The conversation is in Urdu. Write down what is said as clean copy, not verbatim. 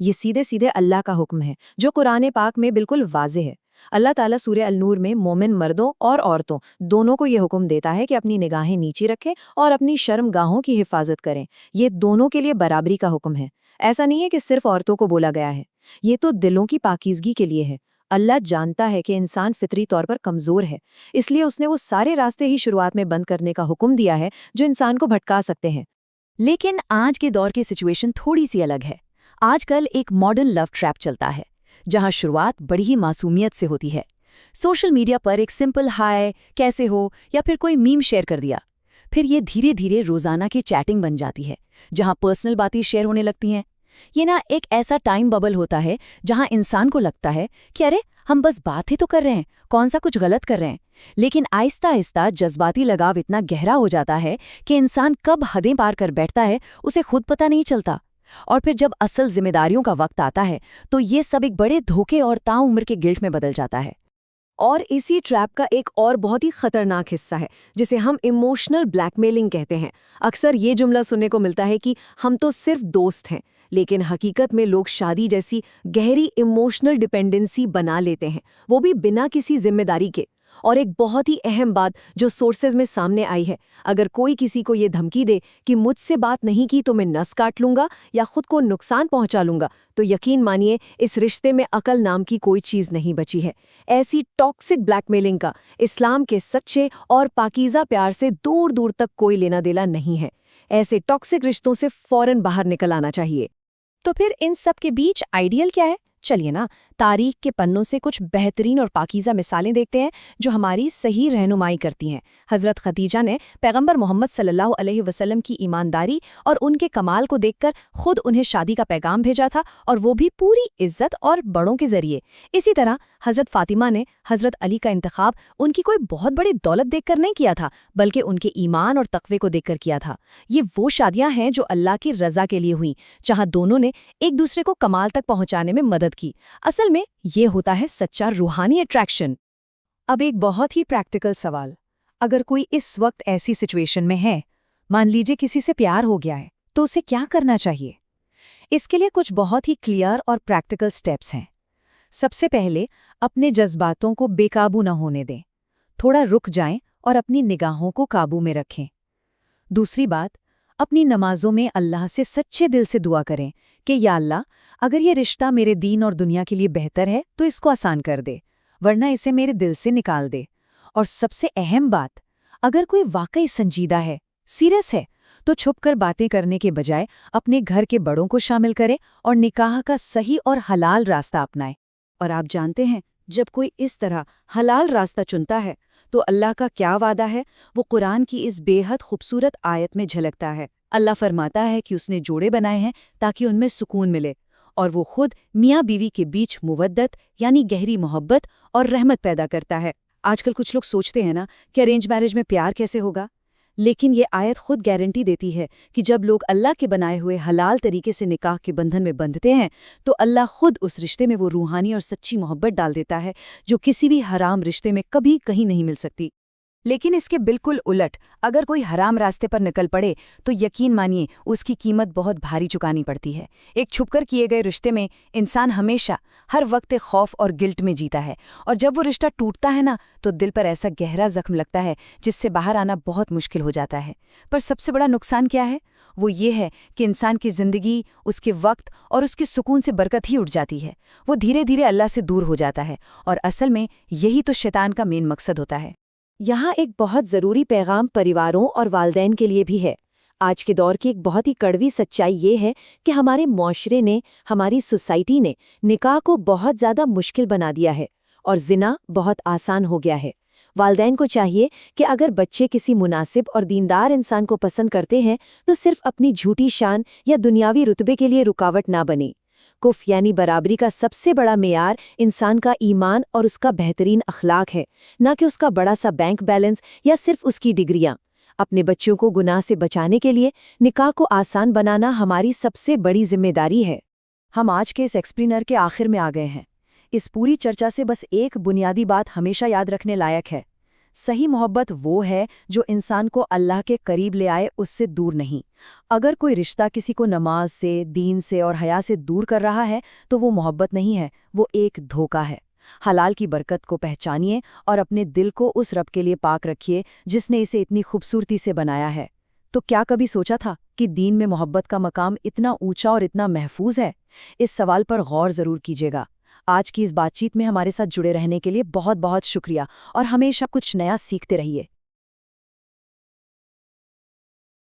یہ سیدھے سیدھے اللہ کا حکم ہے جو قرآن پاک میں بالکل واضح ہے۔ اللہ تعالیٰ سورہ النور میں مومن مردوں اور عورتوں دونوں کو یہ حکم دیتا ہے کہ اپنی نگاہیں نیچی رکھیں اور اپنی شرم گاہوں کی حفاظت کریں۔ یہ دونوں کے لیے برابری کا حکم ہے۔ ایسا نہیں ہے کہ صرف عورتوں کو بولا گیا ہے، یہ تو دلوں کی پاکیزگی کے لیے ہے۔ اللہ جانتا ہے کہ انسان فطری طور پر کمزور ہے، اس لیے اس نے وہ سارے راستے ہی شروعات میں بند کرنے کا حکم دیا ہے جو انسان کو بھٹکا سکتے ہیں۔ لیکن آج کے دور کی سچویشن تھوڑی سی الگ ہے۔ آج کل ایک ماڈرن لو ٹریپ چلتا ہے جہاں شروعات بڑی ہی معصومیت سے ہوتی ہے۔ سوشل میڈیا پر ایک سمپل ہائے کیسے ہو یا پھر کوئی میم شیئر کر دیا، پھر یہ دھیرے دھیرے روزانہ کی چیٹنگ بن جاتی ہے جہاں پرسنل باتیں شیئر ہونے لگتی ہیں۔ یہ ایک ایسا ٹائم ببل ہوتا ہے جہاں انسان کو لگتا ہے کہ ارے ہم بس بات ہی تو کر رہے ہیں، کون سا کچھ غلط کر رہے ہیں۔ لیکن آہستہ آہستہ جذباتی لگاؤ اتنا گہرا ہو جاتا ہے کہ انسان کب حدیں پار کر بیٹھتا ہے اسے خود پتہ نہیں چلتا، اور پھر جب اصل ذمہ داریوں کا وقت آتا ہے تو یہ سب ایک بڑے دھوکے اور تعمر کے گلٹ میں بدل جاتا ہے۔ اور اسی ٹریپ کا ایک اور بہت ہی خطرناک حصہ ہے جسے ہم ایموشنل بلیک میلنگ کہتے ہیں۔ اکثر یہ جملہ سننے کو ملتا ہے کہ ہم تو صرف دوست ہیں، لیکن حقیقت میں لوگ شادی جیسی گہری ایموشنل ڈیپینڈنسی بنا لیتے ہیں، وہ بھی بنا کسی ذمہ داری کے۔ اور ایک بہت ہی اہم بات جو سورسز میں سامنے آئی ہے، اگر کوئی کسی کو یہ دھمکی دے کہ مجھ سے بات نہیں کی تو میں نس کاٹ لوں گا یا خود کو نقصان پہنچا لوں گا، تو یقین مانیے اس رشتے میں عقل نام کی کوئی چیز نہیں بچی ہے۔ ایسی ٹاکسک بلیک میلنگ کا اسلام کے سچے اور پاکیزہ پیار سے دور دور تک کوئی لینا دینا نہیں ہے۔ ایسے ٹاکسک رشتوں سے فوراً باہر نکل آنا چاہیے۔ تو پھر ان سب کے بیچ آئیڈیل کیا ہے؟ چلیے تاریخ کے پنوں سے کچھ بہترین اور پاکیزہ مثالیں دیکھتے ہیں جو ہماری صحیح رہنمائی کرتی ہیں۔ حضرت خدیجہ نے پیغمبر محمد صلی اللہ علیہ وسلم کی ایمانداری اور ان کے کمال کو دیکھ کر خود انہیں شادی کا پیغام بھیجا تھا، اور وہ بھی پوری عزت اور بڑوں کے ذریعے۔ اسی طرح حضرت فاطمہ نے حضرت علی کا انتخاب ان کی کوئی بہت بڑی دولت دیکھ کر نہیں کیا تھا، بلکہ ان کے ایمان اور تقوی کو دیکھ کر کیا تھا۔ یہ وہ شادیاں ہیں جو اللہ کی رضا کے لیے ہوئیں، جہاں دونوں نے ایک دوسرے کو کمال تک پہنچانے میں مدد کی۔ اصل میں یہ ہوتا ہے سچا روحانی اٹریکشن۔ اب ایک بہت ہی پریکٹیکل سوال، اگر کوئی اس وقت ایسی سچویشن میں ہے، مان لیجئے کسی سے پیار ہو گیا ہے، تو اسے کیا کرنا چاہیے؟ اس کے لیے کچھ بہت ہی کلیئر اور پریکٹیکل سٹیپس ہیں۔ سب سے پہلے اپنے جذباتوں کو بے قابو نہ ہونے دیں، تھوڑا رک جائیں اور اپنی نگاہوں کو قابو میں رکھیں۔ دوسری بات، اپنی نمازوں میں اللہ سے سچے دل سے دعا کریں کہ یا اللہ، اگر یہ رشتہ میرے دین اور دنیا کے لیے بہتر ہے تو اس کو آسان کر دے، ورنہ اسے میرے دل سے نکال دے۔ اور سب سے اہم بات، اگر کوئی واقعی سنجیدہ ہے، سیریس ہے، تو چھپ کر باتیں کرنے کے بجائے اپنے گھر کے بڑوں کو شامل کرے اور نکاح کا صحیح اور حلال راستہ اپنائے۔ اور آپ جانتے ہیں، جب کوئی اس طرح حلال راستہ چنتا ہے تو اللہ کا کیا وعدہ ہے، وہ قرآن کی اس بے حد خوبصورت آیت میں جھلکتا ہے۔ اللہ فرماتا ہے کہ اس نے جوڑے بنائے ہیں تاکہ ان میں سکون ملے، اور وہ خود میاں بیوی کے بیچ مودت یعنی گہری محبت اور رحمت پیدا کرتا ہے۔ آج کل کچھ لوگ سوچتے ہیں کہ ارینج میرج میں پیار کیسے ہوگا، لیکن یہ آیت خود گارنٹی دیتی ہے کہ جب لوگ اللہ کے بنائے ہوئے حلال طریقے سے نکاح کے بندھن میں بندھتے ہیں تو اللہ خود اس رشتے میں وہ روحانی اور سچی محبت ڈال دیتا ہے جو کسی بھی حرام رشتے میں کبھی کہیں نہیں مل سکتی۔ لیکن اس کے بالکل الٹ، اگر کوئی حرام راستے پر نکل پڑے تو یقین مانیے اس کی قیمت بہت بھاری چکانی پڑتی ہے۔ ایک چھپ کر کیے گئے رشتے میں انسان ہمیشہ ہر وقت خوف اور گلٹ میں جیتا ہے، اور جب وہ رشتہ ٹوٹتا ہے تو دل پر ایسا گہرا زخم لگتا ہے جس سے باہر آنا بہت مشکل ہو جاتا ہے۔ پر سب سے بڑا نقصان کیا ہے؟ وہ یہ ہے کہ انسان کی زندگی، اس کے وقت اور اس کے سکون سے برکت ہی اٹھ جاتی ہے۔ وہ دھیرے دھیرے اللہ سے دور ہو جاتا ہے، اور اصل میں یہی تو شیطان کا مین مقصد ہوتا ہے۔ یہاں ایک بہت ضروری پیغام پریواروں اور والدین کے لیے بھی ہے۔ آج کے دور کی ایک بہت ہی کڑوی سچائی یہ ہے کہ ہمارے معاشرے نے، ہماری سوسائٹی نے نکاح کو بہت زیادہ مشکل بنا دیا ہے اور زنا بہت آسان ہو گیا ہے۔ والدین کو چاہیے کہ اگر بچے کسی مناسب اور دیندار انسان کو پسند کرتے ہیں تو صرف اپنی جھوٹی شان یا دنیاوی رتبے کے لیے رکاوٹ نہ بنے۔ کف یعنی برابری کا سب سے بڑا معیار انسان کا ایمان اور اس کا بہترین اخلاق ہے، نہ کہ اس کا بڑا سا بینک بیلنس یا صرف اس کی ڈگریاں۔ اپنے بچوں کو گناہ سے بچانے کے لیے نکاح کو آسان بنانا ہماری سب سے بڑی ذمہ داری ہے۔ ہم آج کے اس ایکسپلینر کے آخر میں آ گئے ہیں۔ اس پوری چرچا سے بس ایک بنیادی بات ہمیشہ یاد رکھنے لائق ہے، صحیح محبت وہ ہے جو انسان کو اللہ کے قریب لے آئے، اس سے دور نہیں۔ اگر کوئی رشتہ کسی کو نماز سے، دین سے اور حیا سے دور کر رہا ہے تو وہ محبت نہیں ہے، وہ ایک دھوکہ ہے۔ حلال کی برکت کو پہچانیے اور اپنے دل کو اس رب کے لیے پاک رکھیے جس نے اسے اتنی خوبصورتی سے بنایا ہے۔ تو کیا کبھی سوچا تھا کہ دین میں محبت کا مقام اتنا اونچا اور اتنا محفوظ ہے؟ اس سوال پر غور ضرور کیجیے گا۔ آج کی اس بات چیت میں ہمارے ساتھ جڑے رہنے کے لیے بہت بہت شکریہ، اور ہمیشہ کچھ نیا سیکھتے رہیے۔